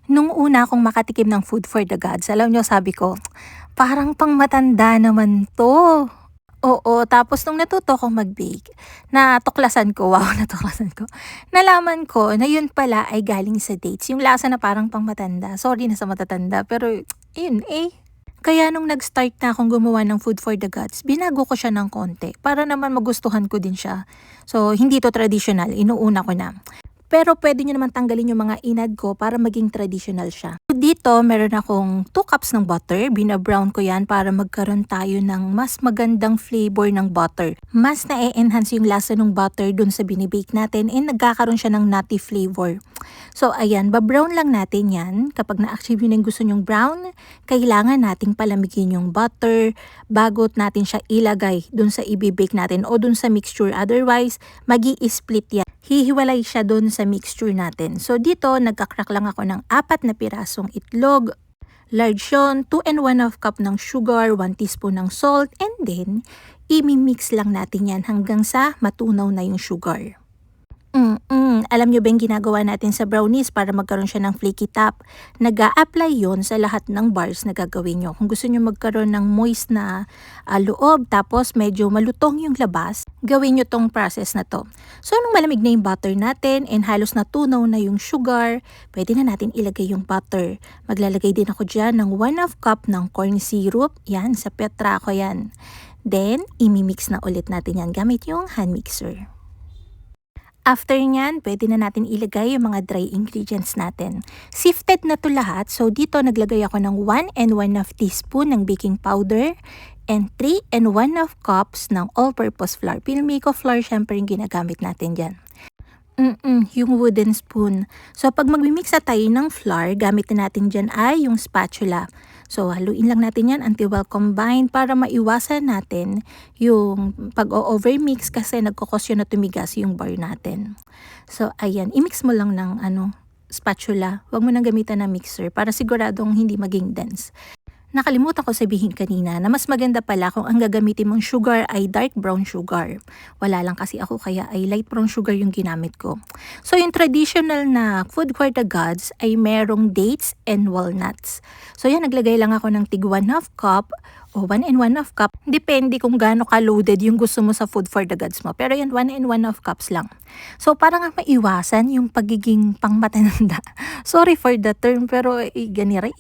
Nung una akong makatikim ng Food for the Gods, alam niyo sabi ko, "Parang pangmatanda naman 'to." Oo, tapos nung natuto akong mag-bake, natuklasan ko, wow, natuklasan ko. Nalaman ko na yun pala ay galing sa dates, yung lasa na parang pangmatanda. Sorry na sa matatanda, pero ayun, kaya nung nag-start na akong gumawa ng Food for the Gods, binago ko siya ng konti para naman magustuhan ko din siya. So, hindi 'to traditional, inuuna ko na. Pero puwede niyo naman tanggalin yung mga inad ko para maging traditional siya. Dito meron akong 2 cups ng butter, bina-brown ko yan para magkaroon tayo ng mas magandang flavor ng butter. Mas na-e-enhance yung lasa ng butter dun sa binibake natin and nagkakaroon siya ng nutty flavor. So ayan, ba-brown lang natin yan. Kapag na-achieve yun yung gusto nyong brown, kailangan nating palamigin yung butter bago natin siya ilagay dun sa ibibake natin o dun sa mixture. Otherwise, magi-split yan. Hihiwalay siya doon sa mixture natin. So dito, nagkakrak lang ako ng 4 na pirasong itlog. Large yun, 2 and 1/2 cup ng sugar, 1 teaspoon ng salt, and then, imi-mix lang natin yan hanggang sa matunaw na yung sugar. Alam nyo ba yung ginagawa natin sa brownies para magkaroon siya ng flaky top? Nag-a-apply yon sa lahat ng bars na gagawin nyo. Kung gusto nyo magkaroon ng moist na loob, tapos medyo malutong yung labas, gawin nyo tong process na to. So, nung malamig na yung butter natin and halos natunaw na yung sugar, pwede na natin ilagay yung butter. Maglalagay din ako dyan ng 1/2 cup ng corn syrup. Yan, sa petra ko yan. Then, imimix na ulit natin yan gamit yung hand mixer. After nyan, pwede na natin ilagay yung mga dry ingredients natin. Sifted na to lahat, so dito naglagay ako ng 1 and 1/2 teaspoon ng baking powder and 3 and 1/2 cups ng all-purpose flour. Pinamiko flour, syempre yung ginagamit natin dyan. Yung wooden spoon. So, pag magmimix na tayo ng flour, gamitin natin dyan ay yung spatula. So, haluin lang natin yan until well combined para maiwasan natin yung pag-overmix kasi nagkukos yun na tumigas yung bar natin. So, ayan. I-mix mo lang ng spatula. Huwag mo nang gamitan ng mixer para siguradong hindi maging dense. Nakalimutan ko sabihin kanina na mas maganda pala kung ang gagamitin mong sugar ay dark brown sugar. Wala lang kasi ako kaya ay light brown sugar yung ginamit ko. So yung traditional na food for the gods ay merong dates and walnuts. So yan, naglagay lang ako ng tig 1/2 cup o 1 and 1/2 cup. Depende kung gaano ka-loaded yung gusto mo sa food for the gods mo. Pero yan, 1 and 1/2 cups lang. So para nga maiwasan yung pagiging pangmatanda. Sorry for the term pero ganira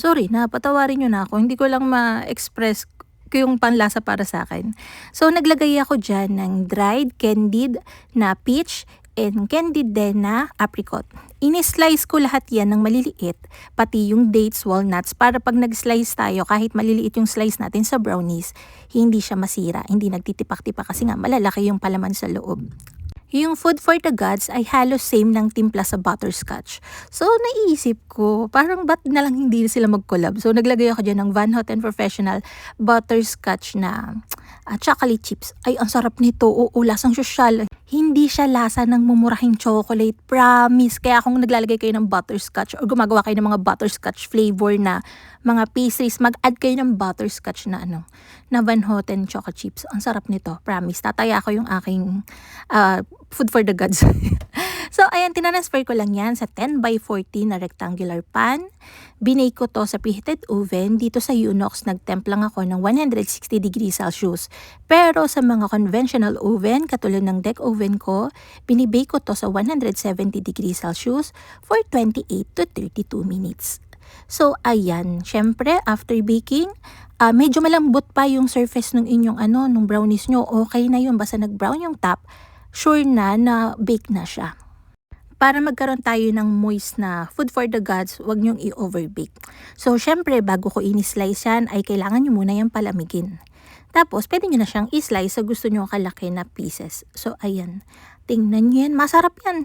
Sorry, patawarin nyo na ako. Hindi ko lang ma-express ko yung panlasa para sa akin. So, naglagay ako dyan ng dried candied na peach and candied din na apricot. Ini-slice ko lahat yan ng maliliit, pati yung dates, walnuts, para pag nag-slice tayo, kahit maliliit yung slice natin sa brownies, hindi siya masira, hindi nagtitipak-tipak kasi nga malalaki yung palaman sa loob. Yung food for the gods ay halos same ng timpla sa butterscotch. So, naisip ko, parang ba't na lang hindi sila mag-collab? So, naglagay ako dyan ng Van Houten Professional Butterscotch na chocolate chips. Ay, ang sarap nito. Oo, lasang sosyal. Hindi siya lasa ng mumurahing chocolate. Promise. Kaya kung naglalagay kayo ng butterscotch or gumagawa kayo ng mga butterscotch flavor na mga pastries, mag-add kayo ng butterscotch na na Van Houten chocolate chips. Ang sarap nito. Promise. Tataya ko yung aking food for the gods. So, ayan, tinransfer ko lang yan sa 10x40 na rectangular pan. Binake ko to sa preheated oven. Dito sa Unox, nag-temp lang ako ng 160 degrees Celsius. Pero sa mga conventional oven, katulad ng deck oven ko, binibake ko to sa 170 degrees Celsius for 28 to 32 minutes. So, ayan, syempre, after baking, medyo malambot pa yung surface ng inyong nung brownies nyo. Okay na yun, basta nag-brown yung top, sure na bake na siya. Para magkaroon tayo ng moist na food for the gods, huwag nyong i-overbake. So, syempre, bago ko ini-slice yan, ay kailangan nyo muna yung palamigin. Tapos, pwede nyo na siyang i-slice sa gusto nyo kalaki na pieces. So, ayan. Tingnan nyo yan. Masarap yan.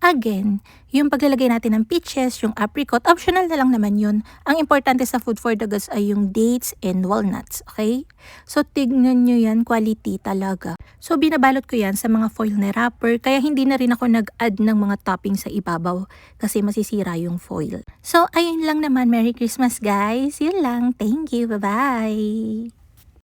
Again, yung paglalagay natin ng peaches, yung apricot, optional na lang naman yun. Ang importante sa food for the gods ay yung dates and walnuts, okay? So, tignan nyo yan, quality talaga. So, binabalot ko yan sa mga foil na wrapper, kaya hindi na rin ako nag-add ng mga toppings sa ibabaw kasi masisira yung foil. So, ayun lang naman. Merry Christmas, guys! Yun lang. Thank you. Bye-bye!